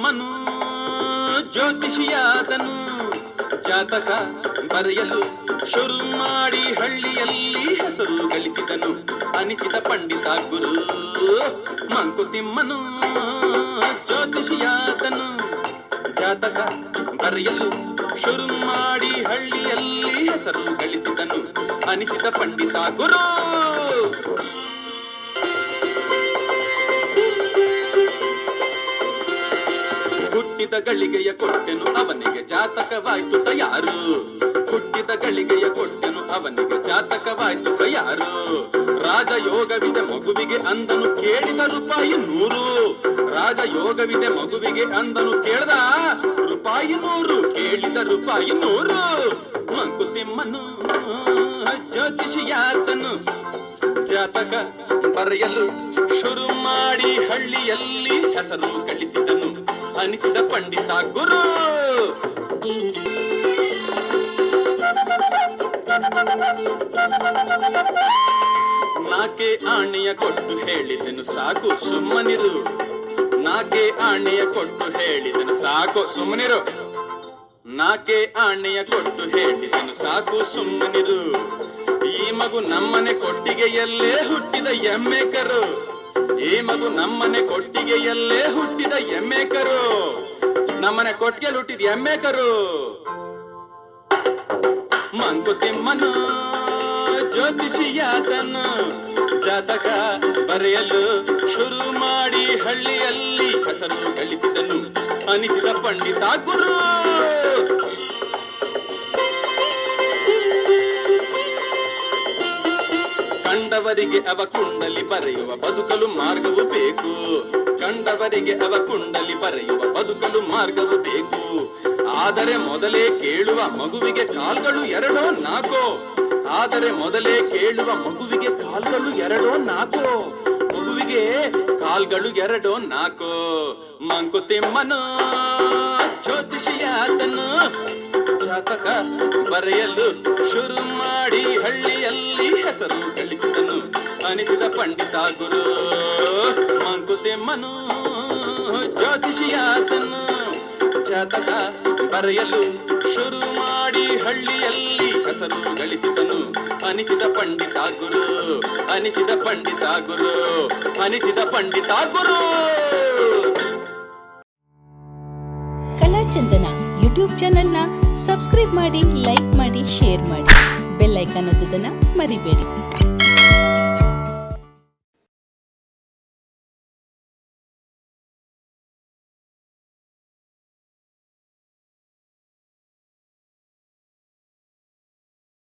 ಮಂಕುತಿಮ್ಮನು ಜ್ಯೋತಿಷಿಯಾದನು. ಜಾತಕ ಬರೆಯಲು ಶುರು ಮಾಡಿ ಹಳ್ಳಿಯಲ್ಲಿ ಹೆಸರು ಗಳಿಸಿದನು. ಅನಿಸಿದ ಪಂಡಿತ ಗುರು ಮಂಕುತಿಮ್ಮನು ಜ್ಯೋತಿಷಿಯಾದನು. ಜಾತಕ ಬರೆಯಲು ಶುರು ಮಾಡಿ ಹಳ್ಳಿಯಲ್ಲಿ ಹೆಸರು ಗಳಿಸಿದನು. ಅನಿಸಿದ ಪಂಡಿತ ಗುರು. ಹುಟ್ಟಿದ ಗಳಿಗೆಯ ಕೊಟ್ಟೆನು ಅವನಿಗೆ ಜಾತಕವಾಯ್ತು ತಯಾರು. ಹುಟ್ಟಿದ ಗಳಿಗೆಯ ಕೊಟ್ಟೆನು ಅವನಿಗೆ ಜಾತಕವಾಯ್ತು ತಯಾರು. ರಾಜಯೋಗವಿದೆ ಮಗುವಿಗೆ ಅಂದನು ಕೇಳಿದ ರೂಪಾಯಿ 100. ರಾಜಯೋಗವಿದೆ ಮಗುವಿಗೆ ಅಂದನು ಕೇಳ್ದ ರೂಪಾಯಿ 100. ಕೇಳಿದ ರೂಪಾಯಿ 100. ಮಂಕುತಿಮ್ಮನು ಜ್ಯೋತಿಷಿಯಾದನು. ಜಾತಕ ಬರೆಯಲು ಶುರು ಮಾಡಿ ಹಳ್ಳಿಯಲ್ಲಿ ಹೆಸರು ಗಳಿಸಿದನು. ಅನಿಸಿದ ಪಂಡಿತ ಗುರು. ನಾಕೆ ಆಣೆಯ ಕೊಟ್ಟು ಹೇಳಿದೆನು ಸಾಕು ಸುಮ್ಮನಿರು. ನಾಕೆ ಆಣೆಯ ಕೊಟ್ಟು ಹೇಳಿದೆನು ಸಾಕು ಸುಮ್ಮನಿರು. ನಾಕೆ ಆಣೆಯ ಕೊಟ್ಟು ಹೇಳಿದೆನು ಸಾಕು ಸುಮ್ಮನಿರು. ಈ ಮಗು ನಮ್ಮನೆ ಕೊಟ್ಟಿಗೆಯಲ್ಲೇ ಹುಟ್ಟಿದ ಎಮ್ಮೆಕರು. ಈ ಮಗು ನಮ್ಮನೆ ಕೊಟ್ಟಿಗೆಯಲ್ಲೇ ಹುಟ್ಟಿದ ಎಮ್ಮೆಕರು. ನಮ್ಮನೆ ಕೊಟ್ಟಿಗೆಯಲ್ಲಿ ಹುಟ್ಟಿದ ಎಮ್ಮೆಕರು. ಮಂಕುತಿಮ್ಮನು ಜ್ಯೋತಿಷಿಯಾದನು. ಜಾತಕ ಬರೆಯಲು ಶುರು ಮಾಡಿ ಹಳ್ಳಿಯಲ್ಲಿ ಹೆಸರು ಗಳಿಸಿದನು. ಅನಿಸಿದ ಪಂಡಿತ ಗುರು. ಕಂಡವರಿಗೆ ಅವ ಕುಂಡಲಿ ಬರೆಯುವ ಬದುಕಲು ಮಾರ್ಗವು ಬೇಕು. ಕಂಡವರಿಗೆ ಅವ ಕುಂಡಲಿ ಬರೆಯುವ ಬದುಕಲು ಮಾರ್ಗವು ಬೇಕು. ಆದರೆ ಮೊದಲೇ ಕೇಳುವ ಮಗುವಿಗೆ ಕಾಲ್ಗಳು 2 4. ಆದರೆ ಮೊದಲೇ ಕೇಳುವ ಮಗುವಿಗೆ ಕಾಲ್ಗಳು 2 4. ಮಗುವಿಗೆ ಕಾಲ್ಗಳು 2 4. ಮಂಕುತಿಮ್ಮನು ಜ್ಯೋತಿಷಿಯಾದನು. ಜಾತಕ ಬರೆಯಲು ಶುರು ಮಾಡಿ ಹಳ್ಳಿಯಲ್ಲಿ ಹೆಸರು ಗಳಿಸಿದನು. ಅನಿಸಿದ ಪಂಡಿತ ಗುರು. ಮಂಕುತಿಮ್ಮನು ಜ್ಯೋತಿಷಿಯಾದನು. ಜಾತಕ ಬರೆಯಲು ಶುರು ಮಾಡಿ ಹಳ್ಳಿಯಲ್ಲಿ ಹೆಸರು ಗಳಿಸಿದನು. ಅನಿಸಿದ ಪಂಡಿತ ಗುರು. ಅನಿಸಿದ ಪಂಡಿತ ಗುರು. ಅನಿಸಿದ ಪಂಡಿತ ಗುರು. ಕಲಾಚಂದನ ಯೂಟ್ಯೂಬ್ ಚಾನೆಲ್ನ ಸಬ್ಸ್ಕ್ರೈಬ್ ಮಾಡಿ, ಲೈಕ್ ಮಾಡಿ, ಶೇರ್ ಮಾಡಿ. ಬೆಲ್ ಐಕಾನ್ ಒತ್ತೋದನ್ನ ಮರಿಬೇಡಿ.